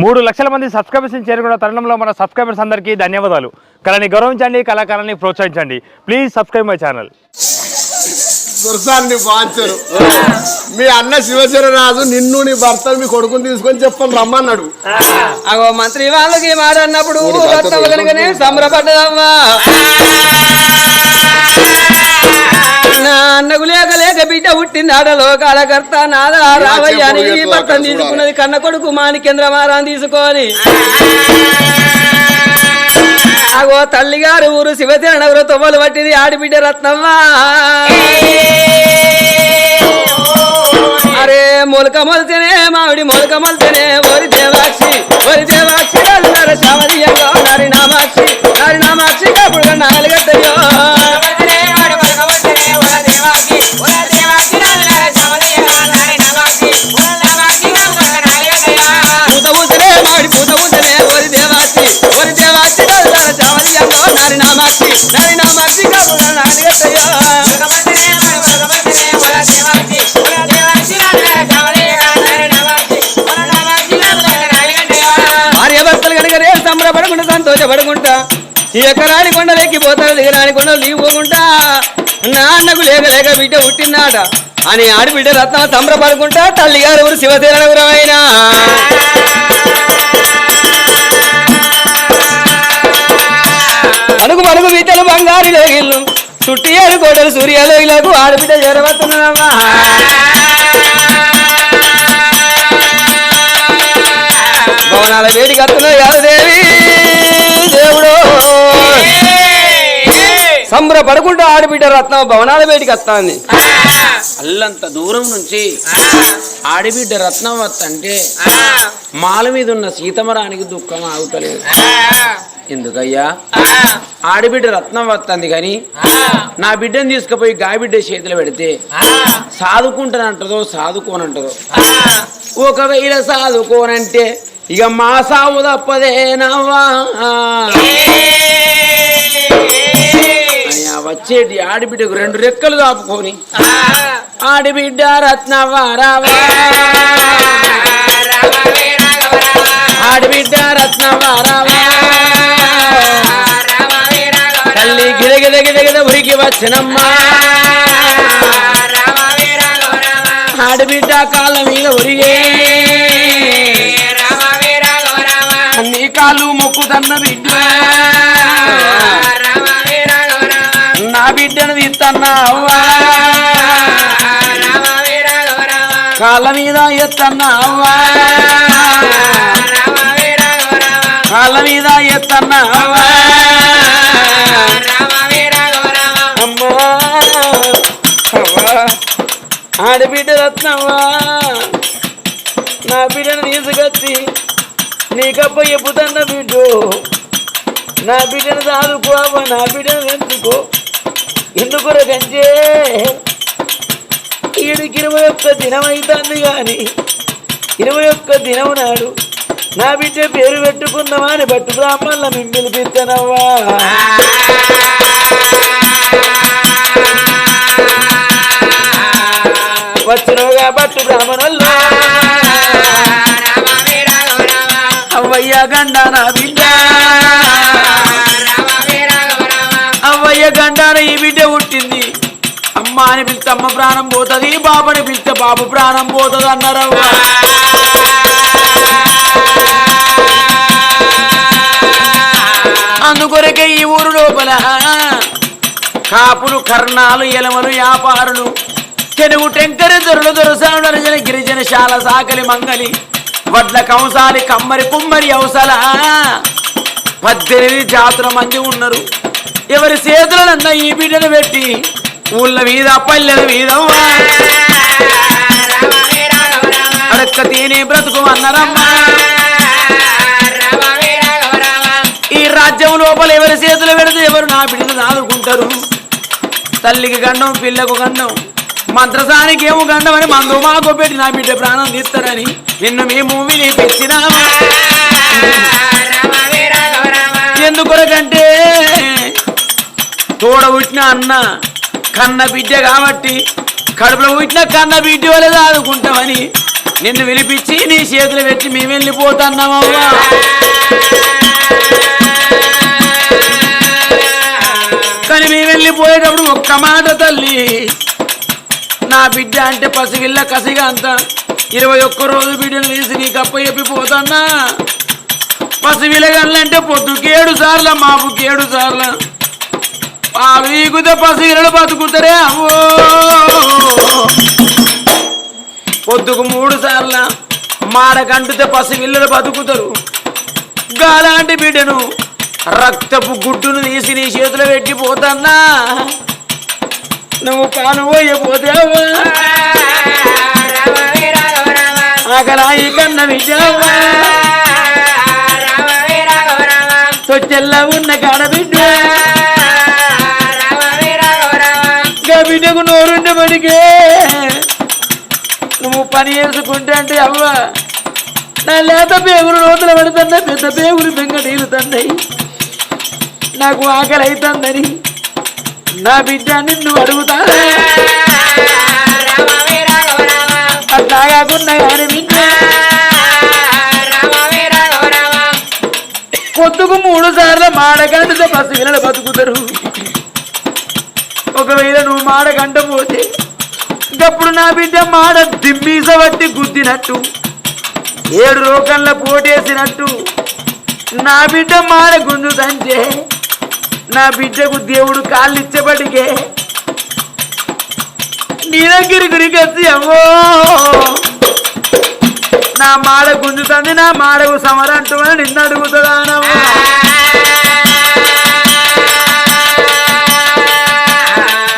3 లక్షల మంది సబ్స్క్రైబర్స్ చేరుకున్న తరుణంలో మన సబ్స్క్రైబర్స్ అందరికీ ధన్యవాదాలు. కళని గౌరవించండి, కళాకారాన్ని ప్రోత్సహించండి. Please subscribe my channel. దుర్సాన్ని బాంచరు మీ అన్న శివశరరాజు నిన్ను నీ భర్తను మీ కొడుకుని తీసుకొని చెప్పని రమ్మన్నాడు. అగో మంత్రి వాళ్ళకి మాట అన్నప్పుడు కనుకనే సంబరపడ్డదమ్మా. నా అన్నకు లేక లేక బిడ్డ పుట్టింది ఆడలో కాలకర్త నాదా రావయ్య అని భర్తను తీసుకున్నది కన్న కొడుకు మాణిక్యేంద్రమారాన్ని తీసుకొని అగో తల్లిగారు ఊరు శివసేనగరు తొవ్వలు పట్టింది ఆడిబిడ్డ రత్నమ్మా. అరే మొలక మొలితేనే మామిడి మొలక మొలితేనే ఓరి దేవాక్షి శామదీయంగా నారి నామాక్షి కాపుడుగా నాలుగద్దయ్యో పూత ఊసనే మామిడి పూత ఊసనే ఓరి దేవాక్షి శామదీయంగా నారి నామాక్షి కాపుడుగా నాలుగద్దయ్యో భార్యభర్తలు కనుకనే సంబరపడుకుంటా సంతోషపడుకుంటా ఎకరాని కొండలు ఎక్కిపోతారు దిగరాని కొండలు దిగిపోకుంటా నా అన్నకు లేక లేక బిడ్డ పుట్టినాట అని ఆడిబిడ్డ రత్న సంబరపడుకుంటా తల్లిగారు ఊరు శివసేనగరమైన మనుగు బిడ్డలు బంగారు లోగిళ్ళు చుట్టి ఏడు కోటలు సూర్యలోగిలకు ఆడబిడ్డ చేరవస్తున్నావా. భవనాల వేడికి వస్తున్నాయి యాదదేవి దేవుడు సంబరపడుకుంటూ ఆడబిడ్డ రత్నం భవనాల వేడికి వస్తాంది. అల్లంత దూరం నుంచి ఆడిబిడ్డ రత్నం వస్తంటే మాల మీద ఉన్న సీతమరానికి దుఃఖం ఆగుతలేదు. ఎందుకయ్యా ఆడిబిడ్డ రత్నం వస్తుంది కానీ నా బిడ్డను తీసుకుపోయి గాయబిడ్డ చేతులు పెడితే సాదుకుంటానంటదో సాదుకోనంటదో. ఒకవేళ సాదుకోనంటే ఇక మా సాగు తప్పదే నవ్వా వచ్చేటి ఆడిబిడ్డకు 2 రెక్కలు దాపుకొని ఆడిబిడ్డ రత్నవారావా ఆడిబిడ్డ రత్నవారావా తల్లి గిరగిద ఉరికి వచ్చినమ్మా ఆడిబిడ్డ కాళ్ళ మీద ఉరిగే నీ కాళ్ళు మొక్కుదన్న బిడ్డ నా బిడ్డను తీస్తన్నా అవ్వా కాళ్ళ మీద ఎత్తన్నా అవ్వా కాళ్ళ మీద ఎత్తన్నా అవ్వా అమ్మా అవ్వా ఆడబిడ్డ రత్నవ్వా నా బిడ్డను తీసుకొచ్చి నీకప్ప ఎప్పుతన్న బిడ్డు నా బిడ్డను సాదుకోవా నా బిడ్డను పెంచుకో ఎందుకుర కంచే ఈడికి 21 దినం అవుతుంది కానీ 21 దినం నాడు నా బిడ్డ పేరు పెట్టుకుందామా అని బట్టు బ్రాహ్మణుల మిమ్మల్ని పిలుస్తానవ్వా. వచ్చినవుగా బట్టు బ్రాహ్మణుల్లో అవ్వయ్య గండ నా బిడ్డ అవ్వయ్య గండాన ఈ బిడ్డ పుట్టింది అమ్మ అని పిలిస్తే అమ్మ ప్రాణం పోతుంది, బాబు అని పిలిస్తే బాబు ప్రాణం పోతుంది అన్నారవ్వ. అందుకొరకే ఈ ఊరు లోపల కాపులు కర్ణాలు ఎలమలు వ్యాపారులు తెలుగు టెంకరి దొరలు దొరసాను అరజన గిరిజన శాల సాకలి మంగలి వడ్ల కంసాలి కమ్మరి కుమ్మరి అవసల 18 జాతుల మంది ఉన్నారు. ఎవరి చేతులన్నా ఈ బిడ్డను పెట్టి ఊళ్ళ మీద పల్లెల మీద అడక్క తిని బ్రతుకు అన్నారమ్మా. ఈ రాజ్యం లోపల ఎవరి చేతులు పెడితే ఎవరు నా బిడ్డను ఆదుకుంటారు. తల్లికి గండం పిల్లకు గండం మంత్రసానికి ఏమో గండం అని మందు మాకు పెట్టి నా బిడ్డ ప్రాణం తీస్తారని నిన్ను మేము వినిపించినామా. ఎందుకొరకంటే తోడ పుట్టిన అన్న కన్న బిడ్డ కాబట్టి కడుపులో పుట్టిన కన్న బిడ్డ వల్ల ఆదుకుంటామని నిన్ను విలిపించి నీ చేతులు పెట్టి మేము వెళ్ళిపోతున్నామవ్వా. కానీ మేము వెళ్ళిపోయేటప్పుడు ఒక్క మాట తల్లి, నా బిడ్డ అంటే పసిగిల్ల కసిగా అంత 21 రోజు బిడ్డను తీసి నీకు అప్ప చెప్పిపోతున్నా. పసివిలగల్లంటే పొద్దుకి 7 సార్లు మాపుకి 7 సార్లు పాలు ఈగుతే పసిగిల్లలు బతుకుతారే అవ్వో. పొద్దుకు 3 సార్లు మాడకంటుతే పసిగిల్లలు బతుకుతారు. గాలాంటి బిడ్డను రక్తపు గుడ్డును తీసి నీ చేతిలో పెట్టిపోతున్నా. నువ్వు పాలు పోయపోతావా ఆకలాయి కన్న విజయవా తొచ్చెల్లా ఉన్న కాడ బిడ్డ బిడ్డకు నోరుండే పడికే నువ్వు పని చేసుకుంటే అంటే అవ్వ నా లేత పేగులు నోతులు పడుతున్నా, పెద్ద పేగులు బెంగటీరుతున్నాయి. నాకు ఆకలి అవుతుందని నా బిడ్డ నిన్ను అడుగుతా. అట్లా కాకుండా కానీ బిడ్డ పొద్దుకు 3 సార్లు మాడగంటతో పసిగిల్లలు బతుకుతారు. ఒకవేళ నువ్వు మాడగంట పోతే ఇంకప్పుడు నా బిడ్డ మాడ దిమ్మీస బట్టి గుద్దినట్టు 7 రోకల్లో పోటేసినట్టు నా బిడ్డ మాడ గుంజుతంటే నా బిడ్డకు దేవుడు కాళ్ళు ఇచ్చేపటికే నీ దగ్గరికి గురికొచ్చి అవ్వో నా మాడ గుంజుతుంది, నా మాడకు సమరంటూ అని నిన్ను అడుగుతుందానమ్మా.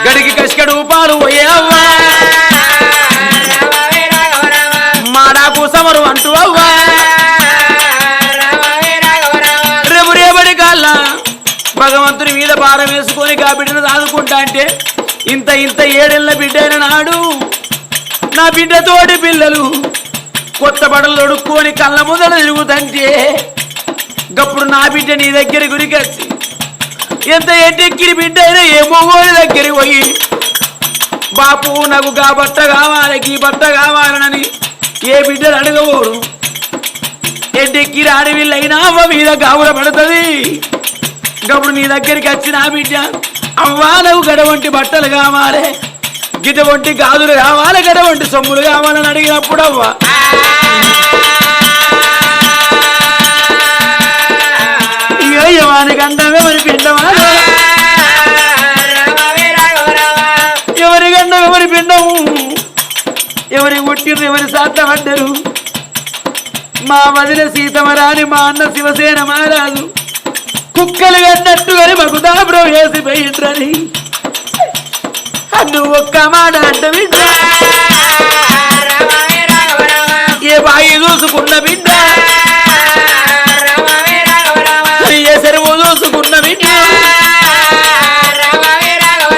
గడికి కసికడు పాలు పోయేవ్వా మాడాకు సమరు అంటూ అవ్వా. రేపు రేపటి కాళ్ళ భగవంతుని మీద భారం వేసుకొని గా బిడ్డను దాదుకుంటా అంటే ఇంత 7 బిడ్డ అయిన నాడు నా బిడ్డతోటి పిల్లలు కొత్త బట్టలు తొడుక్కొని కళ్ళ ముందర తిరుగుతంటే గప్పుడు నా బిడ్డ నీ దగ్గర గురికొచ్చి ఎంత ఎట్టెక్కిరి బిడ్డ అయినా ఏ మొగోడి దగ్గరికి పోయి బాపు నాకు గా బట్ట కావాలి ఈ బట్ట కావాలనని ఏ బిడ్డలు అడగబోరు. ఎట్టెక్కిరి ఆడవిల్లైనా అవ్వ మీద గావుల పడుతుంది. గప్పుడు నీ దగ్గరికి వచ్చి నా బిడ్డ అవ్వా నాకు గడవంటి బట్టలు కావాలి, గిట వంటి గాజులు కావాలి, గడవంటి సొమ్ములు కావాలని అడిగినప్పుడు అవ్వ ఎవరికి అంటామే మరి పిండమా, ఎవరి గండం ఎవరి పిండము, ఎవరి పుట్టిర్రు ఎవరి సాధ్యపడ్డరు. మా వదిన సీతమరాని మా అన్న శివసేన మహారాజు కుక్కలు కన్నట్టుగాని మాకు దాబ్రో వేసి పోయిండ్రని నువ్వు ఒక్క మాట అంట బిడ్డ ఏ బాయి చూసుకున్న బిడ్డ ఏ చెరువు చూసుకున్న బిడ్డ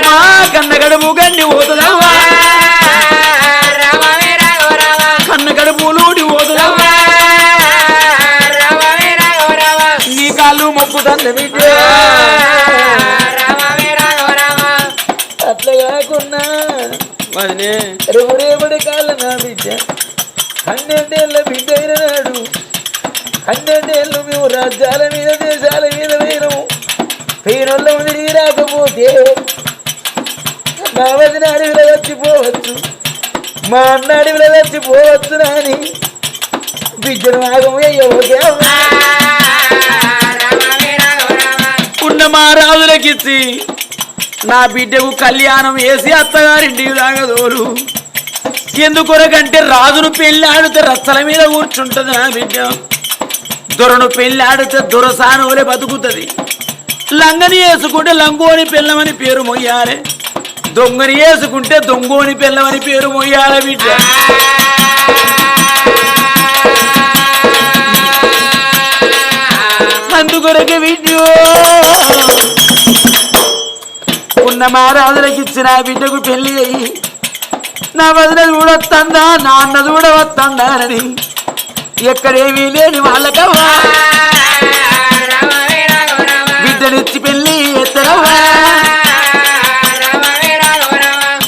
మా కన్న గడుపు గండి పోతుందవ్వా, కన్న గడుపులూడి పోతుందవ్వా, నీ కాళ్ళు మొక్కుతంద బిడ్డ. అట్లా కాకున్నా రేపటి కాళ్ళ నా బిడ్డ 12 ఏళ్ళ బిడ్డ అయిన నాడు 12 ఏళ్ళు మేము రాజ్యాల మీద దేశాల మీద పోయినాము. పేరుళ్ళ తిరిగి రాకపోతే మా వదిన అడవిలో వచ్చిపోవచ్చు, మా అన్న అడవిలో వచ్చిపోవచ్చు నాని బిడ్డను ఆగమయ్యోకే ఉన్న మా రాజులకిచ్చి నా బిడ్డకు కళ్యాణం వేసి అత్తగారింటికి తాగదోరు. ఎందుకొరకంటే రాజును పెళ్లి ఆడితే రచ్చల మీద కూర్చుంటుంది నా బిడ్డ, దొరను పెళ్లి ఆడితే దొరసానులే బతుకుతుంది. లంగని వేసుకుంటే లంగోని పెళ్ళమని పేరు మొయ్యాలి, దొంగని వేసుకుంటే దొంగోని పెళ్ళమని పేరు మొయ్యాలి బిడ్డ. అందుకొరకే బిడ్డ ఉన్న మా రాజులకి ఇచ్చిన బిడ్డకు పెళ్లి అయ్యి నా వదిన చూడొస్తుందా నా అన్న చూడవస్తుందా అని ఎక్కడేమీ లేని వాళ్ళకవ్వా బిడ్డనిచ్చి పెళ్లి ఎత్తరవ్వా.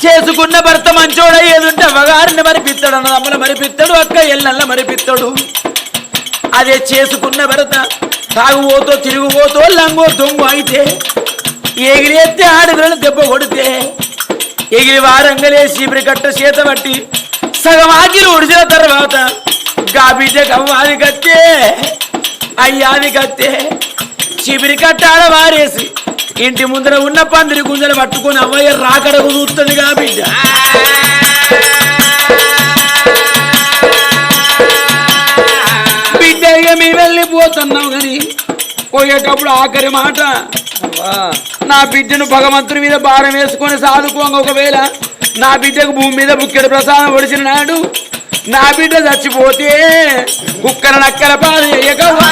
చేసుకున్న భర్త మంచో మంచోడ ఏదుంటే అవ్వగారిని మరిపిస్తాడు, అన్నదమ్ముల మరిపిస్తాడు, అక్క ఎల్లల్ల మరిపిస్తాడు. అదే చేసుకున్న భరత తాగుపోతో తిరుగుపోతో లంగో దొంగు అయితే ఎగిరేస్తే ఆడపిల్లలు దెబ్బ కొడితే ఎగిరి వారంగలేసి ఇప్పుడు కట్ట చేత బట్టి సగం ఆకిలు ఉడిచిన తర్వాత గా బిడ్డకు అవ్వాలి కట్టే అయ్యాది కట్టే చిబిరి కట్టాడ వారేసి ఇంటి ముందర ఉన్న పందిరి గుంజలు పట్టుకొని అవ్వయ్య రాకడకు చూస్తుంది గా బిడ్డ. బిడ్డ ఇక మీ వెళ్ళిపోతున్నావు కానీ పోయేటప్పుడు ఆఖరి మాట, నా బిడ్డను భగవంతుని మీద భారం వేసుకొని సాదుకోంగ. ఒకవేళ నా బిడ్డకు భూమి మీద బుక్కెడు ప్రసాదం ఒడిచిన నాడు నా బిడ్డ చచ్చిపోతే కుక్కల నక్కల పాలు ఎయ్యకవ్వా,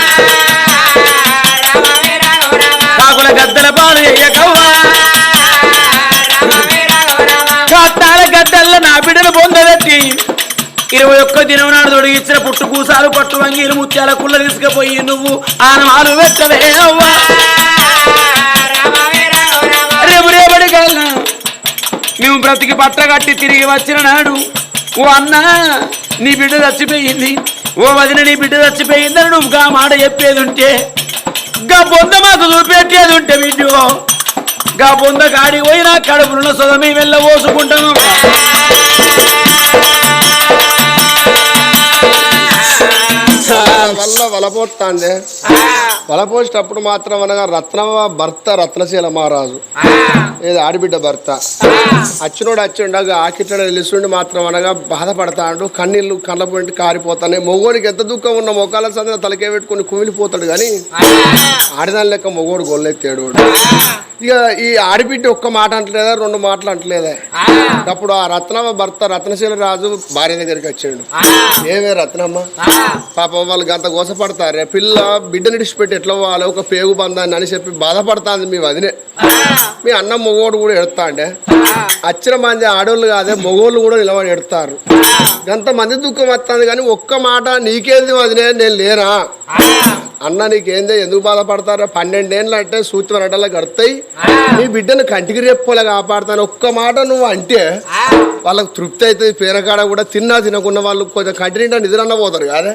కాకుల గద్దల పాలు ఎయ్యకవ్వా, కట్టాల గద్దల్ల నా బిడ్డను పొందబెట్టి 21 దినం నాడు తొడిగిచ్చిన పుట్టు కూసాలు పట్టు వంగీలు ముత్యాల కుళ్ళ తీసుకుపోయి నువ్వు ఆనమాలు పెట్టవే అవ్వా. రేపు రేపటి కల్లా మేము బ్రతికి పట్ట కట్టి తిరిగి వచ్చిన నాడు, ఓ అన్న నీ బిడ్డ చచ్చిపోయింది, ఓ వదిన నీ బిడ్డ చచ్చిపోయిందని నువ్వు గా మాట చెప్పేది ఉంటే, గా బొంద మాకు చూపెట్టేది ఉంటే బిడ్డ గా బొంద కాడి పోయినా కడుపులున్న సొదమి వెళ్ళ పోసుకుంటాను. వల్ల వలపోతాండే వలపోసేటప్పుడు మాత్రం అనగా రత్నవ భర్త రత్నశీల మహారాజు ఏది ఆడిబిడ్డ భర్త అచ్చినోడు వచ్చిండగా ఆకిట్ల నిలుస్తుండి మాత్రం అనగా బాధపడతాడు, కన్నీళ్ళు కళ్ళ పొంటి కారిపోతానే. మొగోడికి ఎంత దుఃఖం ఉన్న మొక్కల సందన తలకే పెట్టుకుని కుమిలిపోతాడు కానీ ఆడిదాని లెక్క మొగోడు గొల్లెత్తాడు. ఇక ఈ ఆడిబిడ్డ ఒక్క మాట అంటలేదా, 2 మాటలు అంటలేదా. అప్పుడు ఆ రత్నమ్మ భర్త రత్నశీల రాజు భార్య దగ్గరికి వచ్చాడు. ఏమే రత్నమ్మ, పాపం వాళ్ళకి అంత గోసపడతారే, పిల్ల బిడ్డని విడిచిపెట్టి ఎట్లా పోవాలి, ఒక పేగు బంధాన్ని అని చెప్పి బాధపడుతుంది మీ వదినే. మీ అన్న మొగోడు కూడా ఎడతా అంటే అచ్చిన మంది ఆడోళ్ళు కాదే మొగోళ్ళు కూడా నిలబడి ఎడతారు. ఎంతమంది దుఃఖం వస్తుంది కానీ ఒక్క మాట నీకేంది వదినే నేను లేనా అన్న నీకేందే ఎందుకు బాధపడతారా, 12 ఏళ్ళు అంటే సూత్రం అడ్డలా గడతాయి, నీ బిడ్డను కంటికి రేపులా కాపాడుతాను ఒక్క మాట నువ్వు అంటే వాళ్ళకి తృప్తి అవుతుంది. పేరకాడ కూడా తిన్నా తినకుండా వాళ్ళు కొంచెం కంటి నిండా నిద్రన్న పోతారు కాదే,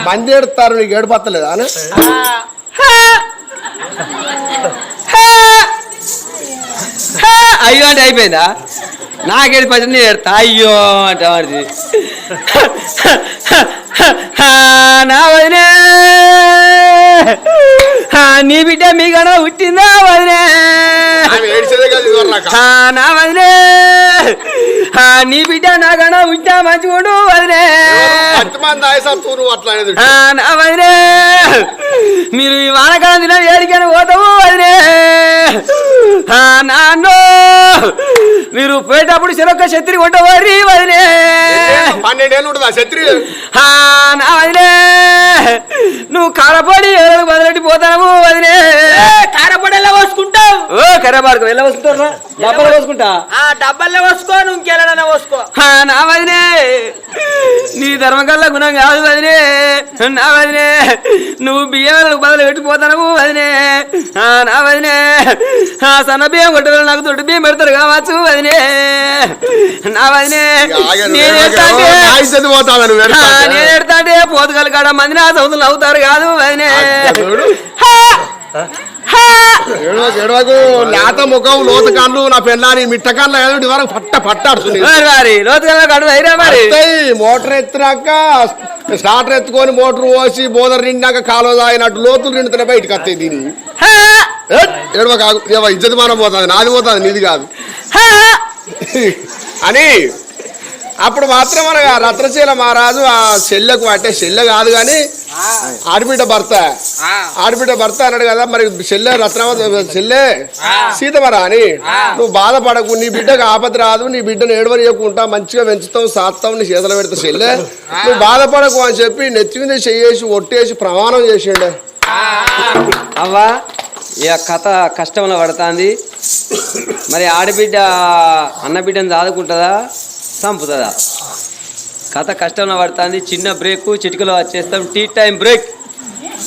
మంది ఏడుతారు, నీకు ఏడుపత్తలేదా అని. అయ్యో అంటే అయిపోయిందా, నాకేది పచ్చి ఏడతా అయ్యో అంటే వాడిది. నా వదిలే నీ బిడ్డ మీ గడ పుట్టిందా వదిలే, నా వదిలే నీ బిడ్డ నా గడ పుట్టినా మంచిగుండు వదిలే, నా వదిలే మీరు ఈ వానకాలం దిన ఏడికైనా పోతావు వదిలే, నాన్నో మీరు పోయేటప్పుడు చెరొక్క ఛత్రి కొట్టవారి వదిలే, 12 ఏళ్ళు ఉంటుందా ఛత్రి, నా వదిలే నువ్వు కారపొడి ఎవరికి బదిలెట్టి పోతావు వదిలే, కారపొడి ఎలా పోసుకుంటావు, ఓ కర్రబాడుకు వెళ్ళ పోసుకుంటారా, డబ్బాలు పోసుకుంటా, డబ్బల్లో పోసుకో, నువ్వు ఇంకెళ్ళడన్నా పోసుకో, నా వదిలే నీ ధర్మకల్లా గుణం కాదు వదిలే, నా వదిలే నువ్వు బియ్యం బదులు పెట్టిపోతావు వదిలే, నా వదిలే సన్న బియ్యం కొట్టవేళ నాకు తొట్టు బియ్యం పెడతారు కావచ్చు వదిలే, నా వదిలే నేను ఎడతాంటే పోతుగలు కాడ మంది నా సౌతులు అవుతారు కాదు వదిలే, లేత ముఖం లోత కాళ్ళు నా పెళ్ళాని మిట్ట కాళ్ళు వరకు పట్ట పట్టాడుతుంది మరి మోటార్ ఎత్తినాక స్టార్టర్ ఎత్తుకొని మోటార్ పోసి బోదరు నిండాక కాలువ తాగినట్టు లోతులు నిండుతున్న బయటకు వస్తాయి. దీన్ని ఏడవ కాదు ఇజ్జత మానం పోతుంది, నాది పోతుంది నీది కాదు అని. అప్పుడు మాత్రం అనగా రత్నశీల మహారాజు ఆ చెల్లెకు అంటే చెల్లె కాదు కానీ ఆడబిడ్డ భర్త అన్నాడు కదా, మరి చెల్లె చెల్లె సీతమరా అని నువ్వు బాధపడకు, నీ బిడ్డకు ఆపద రాదు, నీ బిడ్డను ఏడవరియకుండా మంచిగా పెంచుతాం సాత్తాం, నీ చేతులు పెడతా చెల్లె నువ్వు బాధపడకు అని చెప్పి నెత్తి మీద చెయ్యేసి ఒట్టేసి ప్రమాణం చేసిండే. అవ్వా ఇక కథ కష్టంలో పడుతుంది, మరి ఆడబిడ్డ అన్నబిడ్డను దాదుకుంటుందా చంపుతుందా, కథ కష్టంలో పడుతుంది. చిన్న బ్రేక్ చిటికలో వచ్చేస్తాం, టీ టైం బ్రేక్.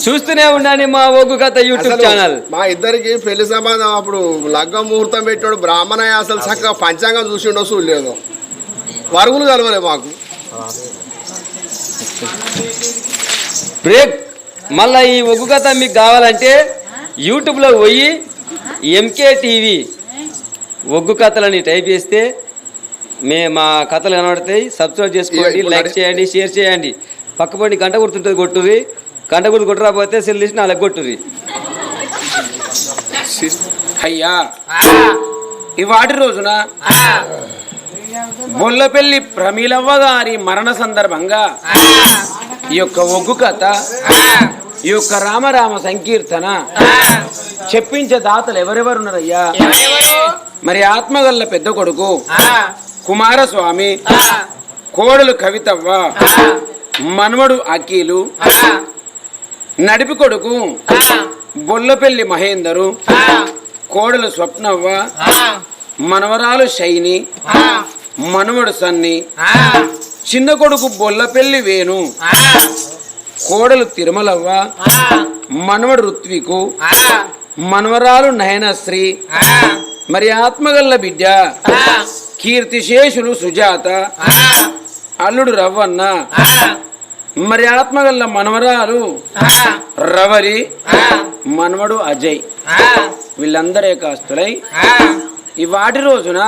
చూస్తూనే ఉండండి మా ఒగ్గు కథ యూట్యూబ్ ఛానల్. మా ఇద్దరికి పెళ్లి సంబంధం అప్పుడు లగ్గ ముహూర్తం పెట్టాడు బ్రాహ్మణ, అసలు చక్కగా పంచాంగం చూసిండో చూడలేదు. వరుగులు కలవలే మాకు. బ్రేక్. మళ్ళీ ఈ ఒగ్గు కథ మీకు కావాలంటే యూట్యూబ్లో పోయి ఎంకే టీవీ ఒగ్గు కథలని టైప్ చేస్తే మా కథలు కనబడతాయి. సబ్స్క్రైబ్ చేసుకోండి, లైక్ చేయండి, షేర్ చేయండి. పక్కపడి గంట గుర్తుంటుంది, కొట్టుర్రి. గంట గుర్తు కొట్టరాకపోతే సెల్ తీసి నాలుగు కొట్టుర్రి. అయ్యా ఈ వాటి రోజున బొల్లపెల్లి ప్రమీలవ్వ గారి మరణ సందర్భంగా ఈ యొక్క ఒగ్గు కథ, ఈ యొక్క రామరామ సంకీర్తన చెప్పించే దాతలు ఎవరెవరున్నారయ్యా? మరి ఆత్మగల్ల పెద్ద కొడుకు కుమారస్వామి, కోడలు కవితవ్వ, మనవడు అఖిలు, నడిపి కొడుకు బొల్లపెల్లి మహేందరు, కోడలు స్వప్నవ్వ, మనవరాలు శైని, మనవడు సన్ని, చిన్న కొడుకు బొల్లపెల్లి వేణు, కోడలు తిరుమలవ్వ, మనవడు ఋత్వికు, మనవరాలు నయనశ్రీ, మరి ఆత్మగల్ల బిడ్డ కీర్తిశేషులు సుజాత, అల్లుడు రవ్వన్న, మరి ఆత్మగల్ల మనవరాలు రవరి, మనవడు అజయ్. వీళ్ళందరే కాస్తులై ఈ వాటి రోజున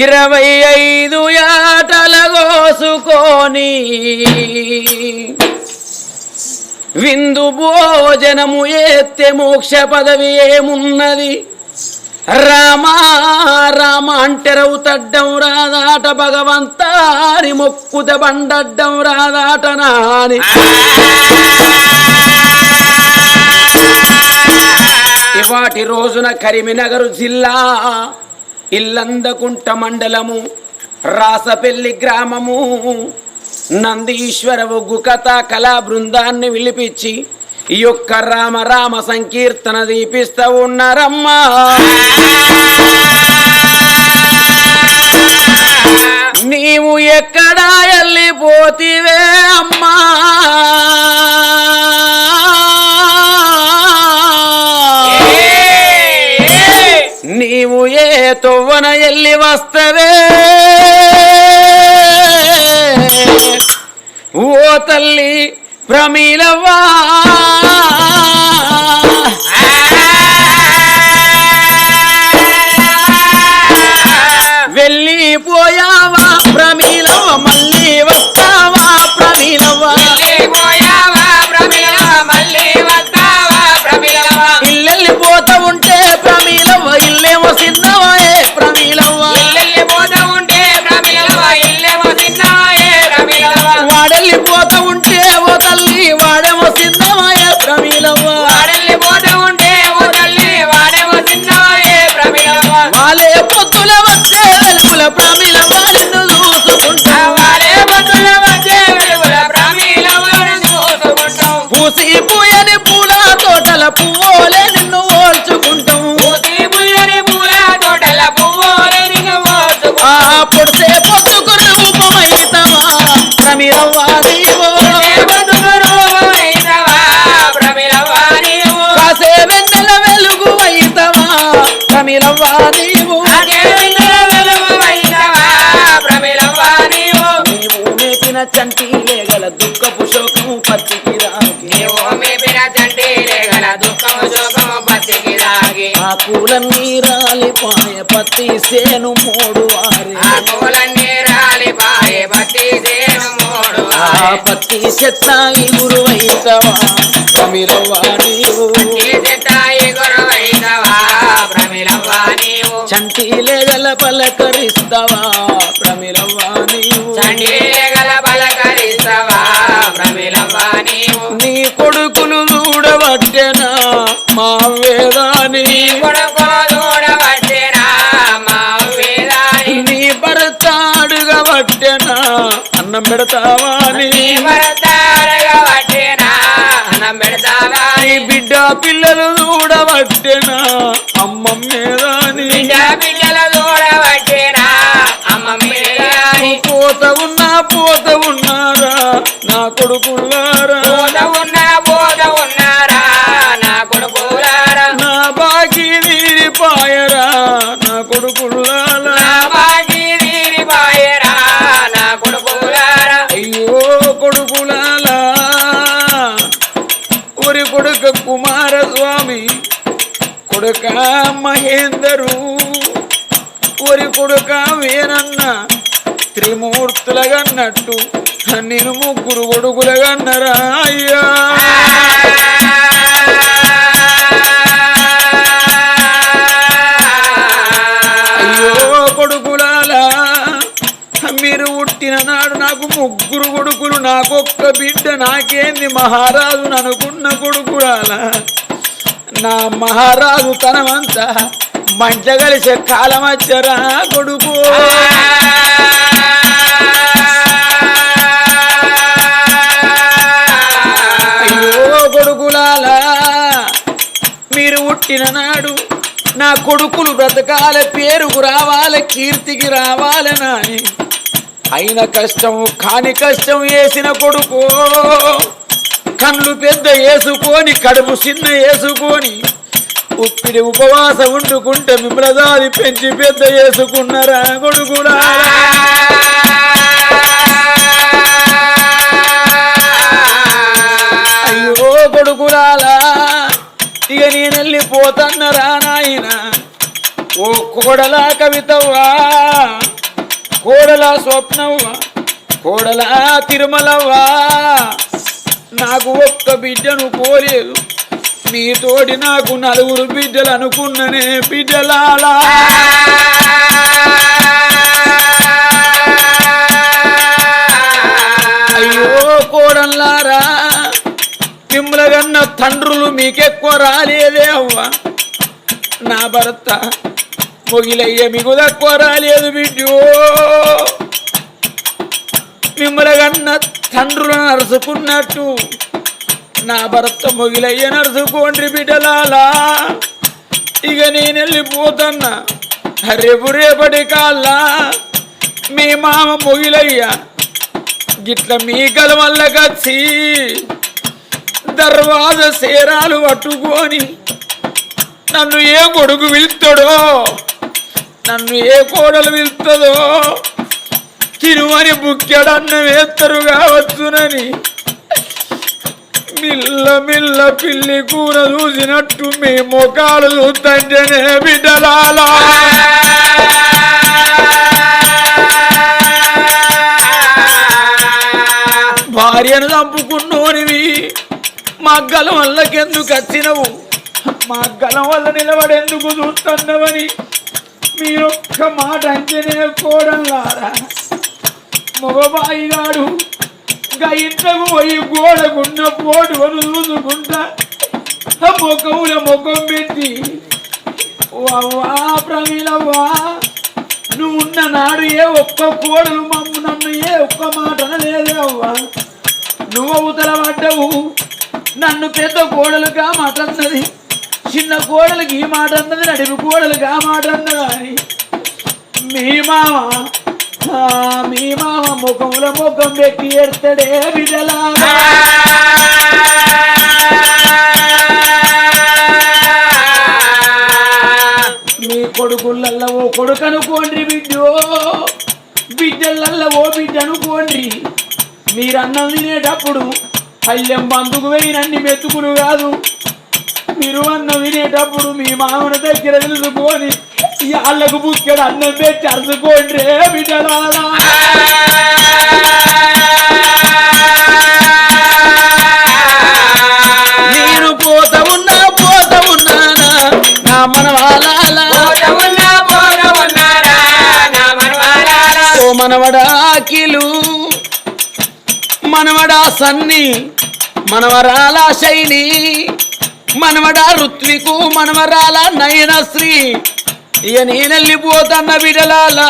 25 యాటల కోసుకొని విందు భోజనము ఎత్తే మోక్ష పదవి ఏమున్నది? రామా రామ అంటెరవు తడ్డం రాదాట, భగవంతాని మొక్కుత బండడ్డం రాదాట నాని. ఇవాటి రోజున కరీంనగర్ జిల్లా ఇల్లందకుంట మండలము రాసపల్లి గ్రామము నందీశ్వర ఒగ్గు కథ కళా బృందాన్ని విలిపించి ఈ యొక్క రామ రామ సంకీర్తన దీపిస్తూ ఉన్నారమ్మా. నీవు ఎక్కడా వెళ్ళిపోతివే అమ్మా, నీవు ఏ తొవ్వన ఎల్లి వస్తవే ఓ తల్లి ప్రమీలవ్వా, వెళ్ళిపోయావా ప్రమీలవ్వ, మళ్ళీ వస్తావా ప్రమీలవ్వ, ఇల్లెళ్ళిపోతా ఉంటే ప్రమీలవ్వ ఇల్లేమో సిన్నవాయే ప్రమీలవ్వ, వాడెళ్ళిపోతా ఉంటే ఓ తల్లి వాడేమో సిన్నవాయే ప్రమీలవ్వ, వాళ్ళే పొత్తుల వచ్చే వెలుగుల ప్రమీలవ్వ నిన్ను చూసుకుంటా, పూసి పూయని పూల తోటల పువ్వులే నిన్ను ఓల్చుకుంటాం, పొడితే పొత్తుకు రూపమైతవా ప్రమీలవ్వ నీవు, కాసే వెన్నెల వెలుగు అయితవా ప్రమీలవ్వ నీవు, నీవు మేపిన చంటి లేగల దుఃఖపు శోకము పచ్చికి రాగి, ఆ పూలన్నీ రాలిపాయ పత్తి సేను మోడు వారి, ఆ పత్తి చెత్తాయి గురువైతవా ప్రమీలవ్వ నీవు, చంటి లేగల పలకరిస్తావా ప్రమీలవ్వ నీవు, నీ కొడుకులు చూడబట్టెనా మా వేదాని, నీ భర్త అడుగబట్టెనా అన్నం పెడతావా నీ బిడ్డ పిల్లలు చూడబట్టెనా అమ్మ మేదాని, పోత ఉన్నారా నా కొడుకులారా, నా బాకీ తీరిపాయరా నా కొడుకులారా, ఒరి కొడుక కుమారస్వామి కొడుక మహేందరు ఒరి కొడుక వేరన్న త్రిమూర్తులగన్నట్టు నేను ముగ్గురు కొడుకులగన్నరా అయ్యా మీరు పుట్టిన నాడు నాకు ముగ్గురు కొడుకులు నాకొక్క బిడ్డ నాకేంది మహారాజు అనుకున్న కొడుకురాల నా మహారాజు తనమంతా మంట కలిసే కాలం వచ్చరా కొడుకు అయ్యో కొడుకులాల మీరు పుట్టిన నాడు నా కొడుకులు బ్రతకాల పేరుకు రావాలి కీర్తికి రావాలి నాని అయిన కష్టము కాని కష్టం వేసిన కొడుకు కళ్ళు పెద్ద వేసుకొని కడుపు చిన్న వేసుకొని ఉప్పిడి ఉపవాస వండుకుంటే మిమ్మల్ని పెంచి పెద్ద వేసుకున్నారా కొడుకురా అయ్యో కొడుకురాలా ఇక నేను వెళ్ళిపోతన్నరా నాయన ఓ కోడలా కవితవ్వా కోడలా స్వప్నవ్వా కోడలా తిరుమలవ్వా నాకు ఒక్క బిడ్డను కోలేదు మీతోటి నాకు నలుగురు బిడ్డలు అనుకున్ననే బిడ్డలాలా అయ్యో కోడల్లారా మిమ్మలగన్న తండ్రులు మీకెక్కువ రాలేదే అవ్వ నా భర్త మొగిలయ్య మీకు తక్కువ రాలేదు బిడ్డో మిమ్మలగన్న తండ్రులను నరుచుకున్నట్టు నా భర్త మొగిలయ్య నరుచుకోండి బిడ్డలాలా ఇక నేను వెళ్ళిపోతున్నా రేపటి కాల్లా మీ మామ మొగిలయ్య గిట్ల మీ గల వల్ల కచ్చి దర్వాజ సేరాలు పట్టుకొని నన్ను ఏ కొడుకు పిలుస్తాడో నన్ను ఏ కోడలు పిలుస్తుందో తిరుమని బుక్కెడన్న వేస్తారు కావచ్చునని మిల్ల మిల్ల పిల్లి కూర చూసినట్టు మీ ముఖాలు చూస్తుంటేనే బిడ్డలాలా భార్యను చంపుకున్నోనివి మా గలం వల్లకెందుకు వచ్చినవు మా గలం వల్ల నిలబడేందుకు చూస్తున్నావని మీరొక్క మాట అంటేనే కోడల్లారా మగబాయిగాడు ఇంకా ఇంట్లోకి పోయి గోడకున్న పోటు అని చూసుకుంటా ముఖంలో ముఖం పెట్టి వవ్వా ప్రమీలవ్వా నువ్వు ఉన్న నాడు ఏ ఒక్క కోడలు నన్ను ఏ ఒక్క మాట అనలేదే అవ్వా నువ్వు అవతల పడ్డవు నన్ను పెద్ద కోడలుగా మాట అన్నది చిన్న కోడలికి ఈ మాట అన్నది నడిపి కోడలుగా మాట అన్నదా అని మీ మామ ముఖంలో ముఖం పెట్టి ఎడతాడే బిడ్డలా మీ కొడుకులల్ల ఓ కొడుకు అనుకోండి బిడ్డో బిడ్డలల్ల ఓ బిడ్డ అనుకోండి మీరు అన్నం తినేటప్పుడు పల్లెం బందుకు వేయినన్ని మెతుకులు కాదు మీరు అన్నం వినేటప్పుడు మీ మామన దగ్గర తెలుసుకొని వాళ్ళకు బుక్కెడు అన్నం పెట్టి అరుచుకోండి బిడ్డలారా నేను పోతా ఉన్నానా నా మనవాలా ఓ మనవడా కిలు మనవడా సన్ని మనవరాల శైలి మనవడా ఋత్వికు మనవరాల నయనశ్రీ ఇక నేనెళ్ళిపోతన్న బిడలాలా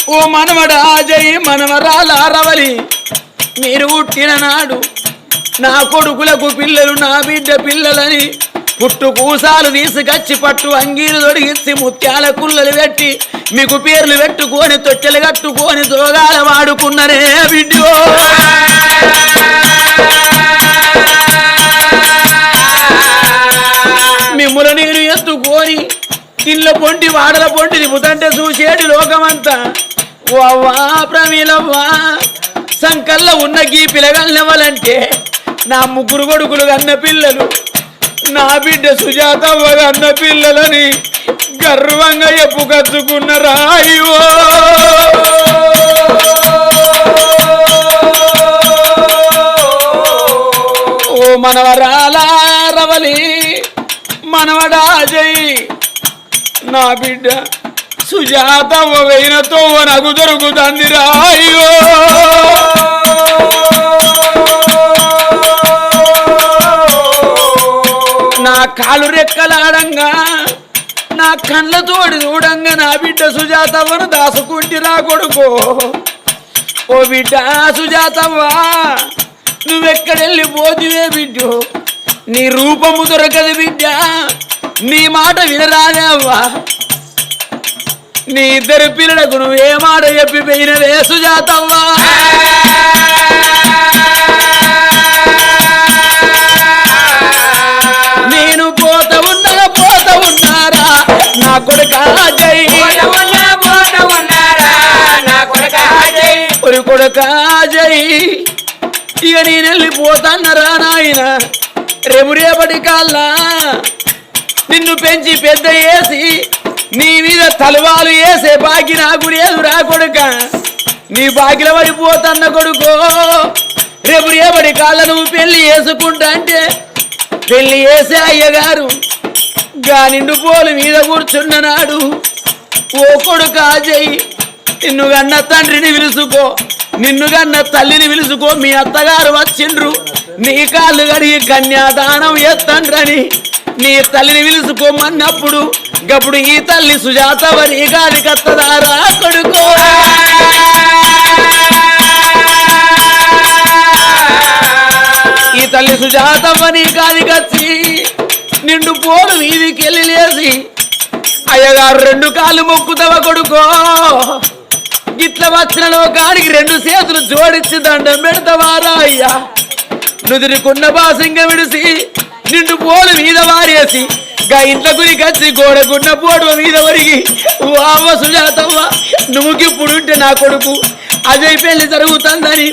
ఓ మనవడా జై మనవరాల రవలి మీరు పుట్టిన నాడు నా కొడుకులకు పిల్లలు నా బిడ్డ పిల్లలని పుట్టు కూసాలు తీసుకొచ్చి పట్టు అంగీలు తొడిగిచ్చి ముత్యాల కుళ్ళలు పెట్టి మీకు పేర్లు పెట్టుకొని తొట్టెలు కట్టుకొని జోగాల వాడుకున్నరే బిడ్డో మిమ్ముల నేను ఎత్తుకొని ఇళ్ళ పొంటి వాడల పొంటి నిపుతంటే చూసేటి లోకమంతా వవ్వా ప్రమీలవ్వా సంకల్లో ఉన్న గీ పిలగలనివ్వాలంటే నా ముగ్గురు కొడుకులు కన్న పిల్లలు నా బిడ్డ సుజాతవ్వ కన్న పిల్లలని గర్వంగా ఎప్పుకచ్చుకున్నరా అయ్యో ఓ మనవరాల రవలి మనవడా జై నా బిడ్డ సుజాతవ్వ వేయినతో నాకు దొరుకుతుందిరా అయ్యో నా కాలు రెక్కలాడంగా నా కళ్ళతోడి చూడంగా నా బిడ్డ సుజాతవ్వను దాసుకుంటిరా కొడుకో ఓ బిడ్డ సుజాతవ్వ నువ్వెక్కడెళ్ళి పోతివే బిడ్డో నీ రూపము దొరకదు బిడ్డ నీ మాట వినరాదే అవ్వా నీ ఇద్దరు పిల్లలకు నువ్వే మాట చెప్పిపోయినవే సుజాతవ్వ నేను పోత ఉన్నారా నా కొడుకా జై ఒరి కొడుకా జై ఇక నేను వెళ్ళిపోతాన్నరా నాయన రేపటి కాల్లా నిన్ను పెంచి పెద్ద వేసి నీ మీద తలవాలు వేసే బాకి నాకు లేదు రా కొడుక నీ బాకిల పడిపోతన్న కొడుకో రేపటి కాళ్ళ నువ్వు పెళ్లి చేసుకుంటా అంటే పెళ్లి చేసే అయ్యగారు గా నిండు పోలు మీద కూర్చున్ననాడు ఓ కొడుక జై నిన్ను గన్న తండ్రిని పిలుసుకో నిన్ను గన్న తల్లిని పిలుసుకో మీ అత్తగారు వచ్చిండ్రు నీ కాళ్ళు కడిగి కన్యాదానం ఎత్తండ్రని నీ తల్లిని పిలుసుకోమన్నప్పుడు గప్పుడు ఈ తల్లి సుజాతవ్వ నీ గాలి కత్తదారా కొడుకో ఈ తల్లి సుజాతవ్వ నీ గాలి కచ్చి నిండు పోలు వీధికెళ్ళి లేసి అయ్యగారు రెండు కాళ్ళు మొక్కుతావా కొడుకో గిట్ల వచ్చిన లోకానికి రెండు చేతులు జోడించి దండం పెడతావారా అయ్యా నుదిరికున్న బాసింగ విడిసి నిండు పోలు మీద వారేసి గా ఇంట్లో గురికొచ్చి గోడకున్న పోడు మీద వరిగి అవ్వ సుజాతవ్వ నువ్వుకిప్పుడుంటే నా కొడుకు అజయ్ పెళ్లి జరుగుతుందని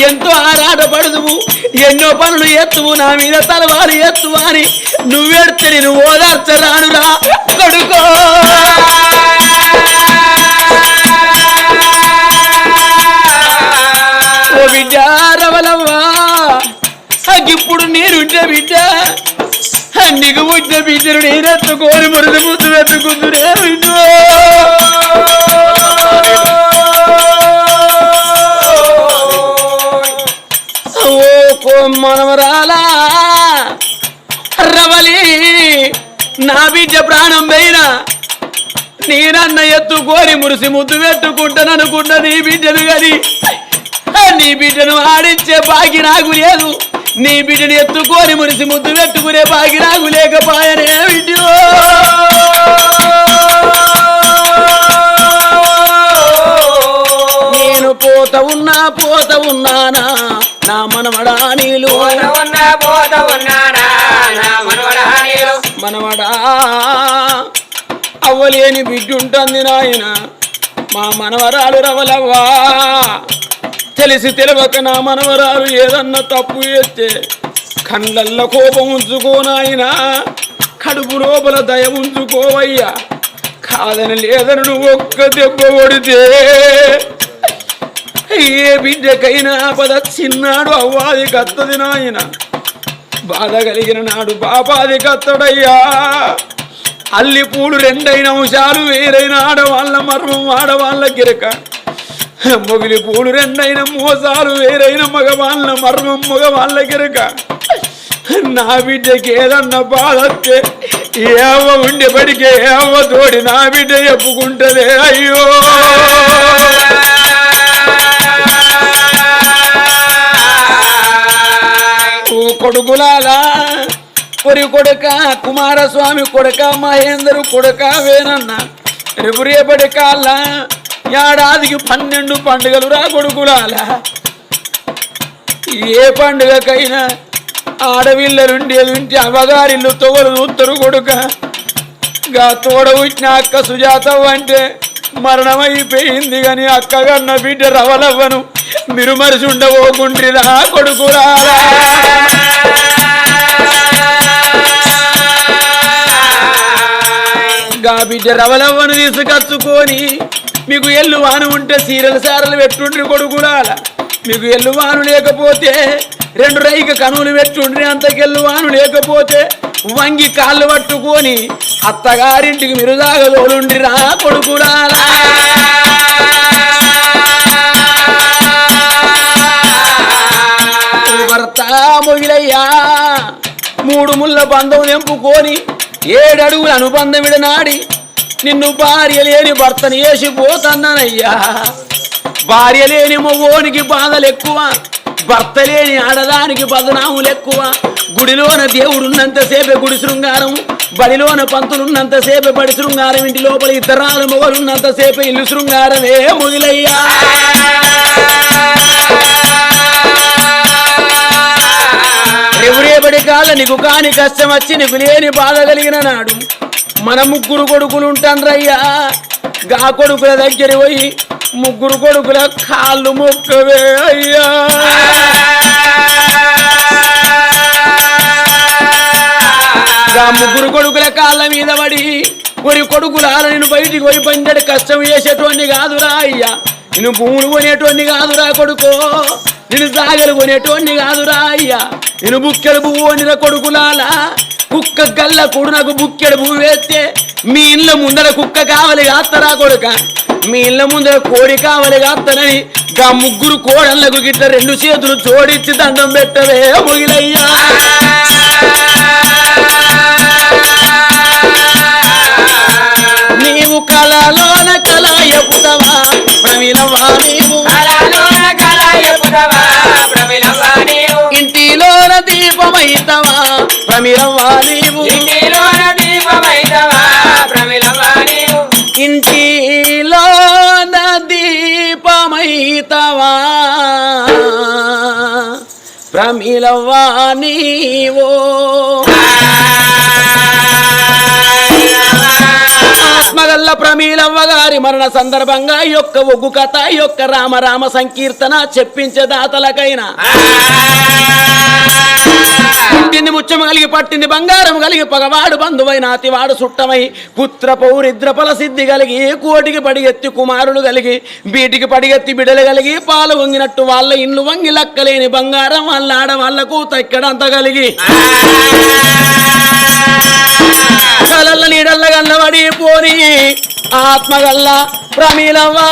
ఎంతో ఆరాటపడుదువు ఎన్నో పనులు ఎత్తువు నా మీద తలవారు ఎత్తువు అని నువ్వెడితే నేను ఓదార్చరానురా కొడుకో ఓ బిడ్డ రవలవ్వా ఇప్పుడు నేనుంటే బిడ్డ నీకు పుట్టిన బిడ్డను నేనెత్తుకోని మురది ముద్దు వెతుకుందురే బిడ్డో ఓ మనవరాలా రవలి నా బిడ్డ ప్రాణం పోయినా నేనన్న ఎత్తుకోని మురిసి ముద్దు పెట్టుకుంటాననుకున్న నీ బిడ్డను గది నీ బిడ్డను ఆడించే బాకి నాకు లేదు నీ బిడ్డను ఎత్తుకోని మురిసి ముద్దు పెట్టుకునే బాకి నాకు లేకపోయానే బిడ్డో నేను పోత ఉన్నానా నా మనవడా నీలు మనవడా అవ్వలేని బిడ్డుంటుంది నాయన మా మనవరాలు రవలవ్వా తెలిసి తెలియక నా మనవరాలు ఏదన్నా తప్పు చేస్తే కళ్ళల్లో కోపం ఉంచుకోనాయనా కడుపు లోపల దయ ఉంచుకోవయ్యా కాదని లేదని నువ్వు ఒక్క దెబ్బ కొడితే ఏ బిడ్డకైనా పద చిన్నాడు అవ్వాది కత్తది నాయన బాధ కలిగిన నాడు పాపాది కత్తడయ్యా అల్లి పూలు రెండైన అంశాలు వేరైన ఆడవాళ్ళ మర్మం ఆడవాళ్ళ గిరక మొగిలి పూలు రెండైన మోసాలు వేరైన మగవాళ్ళ మర్మం మగవాళ్ళ గిరక నా బిడ్డకి ఏదన్నా బాధస్తే ఏ అవ్వ ఉండి పడికే ఏ అవ్వ తోడి నా బిడ్డ చెప్పుకుంటదే అయ్యో కొడుకులాలా పొరి కొడుక కుమారస్వామి కొడుక మహేందరు కొడుక వేనన్న రేపటి కాళ్ళ ఏడాదికి 12 పండుగలు రా కొడుకులాలా ఏ పండుగకైనా ఆడవిల్లరుండేది ఉంటే అవ్వగారిల్లు తొగలు చూస్తారు కొడుక గా తోడ వచ్చిన అక్క సుజాతవ్వ అంటే మరణమైపోయింది కానీ అక్కగన్న బిడ్డ రవలవ్వను మీరు మరిచి ఉండబోకుండ్రిరా కొడుకురారా గా బిడ్డ రవలవ్వను తీసుకచ్చుకొని మీకు ఎల్లు వాను ఉంటే సీరలు సారలు పెట్టుండ్రి కొడుకురాల మీకు ఎల్లు వాను లేకపోతే 2 రైక కనులు పెట్టుండ్రి అంతకెల్లు వాను లేకపోతే వంగి కాళ్ళు పట్టుకొని అత్తగారింటికి మీరు దాగలోలుండ్రిరా కొడుకురాలా భర్త మొగిలయ్యా 3 ముళ్ళ బంధం నింపుకొని 7 అడుగుల అనుబంధం విడనాడి నిన్ను భార్య లేని భర్తను వేసిపోతున్నానయ్యా భార్య లేని మొగోనికి బాధలు ఎక్కువ భర్త లేని ఆడదానికి బదనాములు ఎక్కువ గుడిలోన దేవుడున్నంతసేపే గుడి శృంగారం బడిలోన పంతులున్నంతసేపే బడి శృంగారం ఇంటి లోపల ఇతరాల మొగలున్నంతసేపే ఇల్లు శృంగారమే మొగిలయ్యా ఎవరేబడి కాళ్ళ నీకు కాని కష్టం వచ్చి నీకు లేని బాధ కలిగిన నాడు మన 3 కొడుకులు ఉంటాన్రయ్యా గా కొడుకుల దగ్గర పోయి 3 కొడుకుల కాళ్ళు మొక్కవే అయ్యా గా 3 కొడుకుల కాళ్ళ మీద పడి ఒరి కొడుకులాల నేను బయటికి పోయి పండడి కష్టం చేసేటోని కాదురా అయ్యా నేను భూములు కొనేటోని కాదురా కొడుకో నేను సాగలు కొనేటోని కాదురా అయ్యా నేను బుక్కెడు పువ్వు కొనిన కొడుకులాల కుక్క గల్ల కొడు నాకు బుక్కెడు పువ్వు వేస్తే మీ ఇళ్ళ ముందర కుక్క కావలి కాస్తారా కొడుక మీ ఇళ్ళ ముందర కోడి కావలి కాస్తానని గా 3 కోడళ్ళకు గిట్ల 2 చేతులు జోడించి దండం పెట్టవే మొగిలయ్యా నీవు కళలోన కళ ఎప్పుతవా ప్రమిలవా నీవు ఇంటిలోన దీపమైతవా ప్రమిలవా నీవు ఇంటిలోన దీపమైతవా ప్రమిలవా నీవో ఆత్మగల్ల ప్రమీలవ్వ గారి మరణ సందర్భంగా ఈ యొక్క ఒగ్గు కథ ఈ యొక్క రామ సంకీర్తన చెప్పించే దాతలకైనా పుట్టింది ముచ్చము కలిగి పట్టింది బంగారం కలిగి పగవాడు బంధువైన అతివాడు సుట్టమై పుత్ర పౌరిద్ర ఫల సిద్ధి కలిగి కోటికి పడిగెత్తి కుమారులు కలిగి బీటికి పడిగెత్తి బిడలు కలిగి పాలు వంగినట్టు వాళ్ళ ఇండ్లు వంగి లక్కలేని బంగారం వాళ్ళ ఆడవాళ్లకు తక్కడంత కలిగి కలల్ల నీడల్ల గల్లబడి పోని ఆత్మగల్ల ప్రమీలవ్వా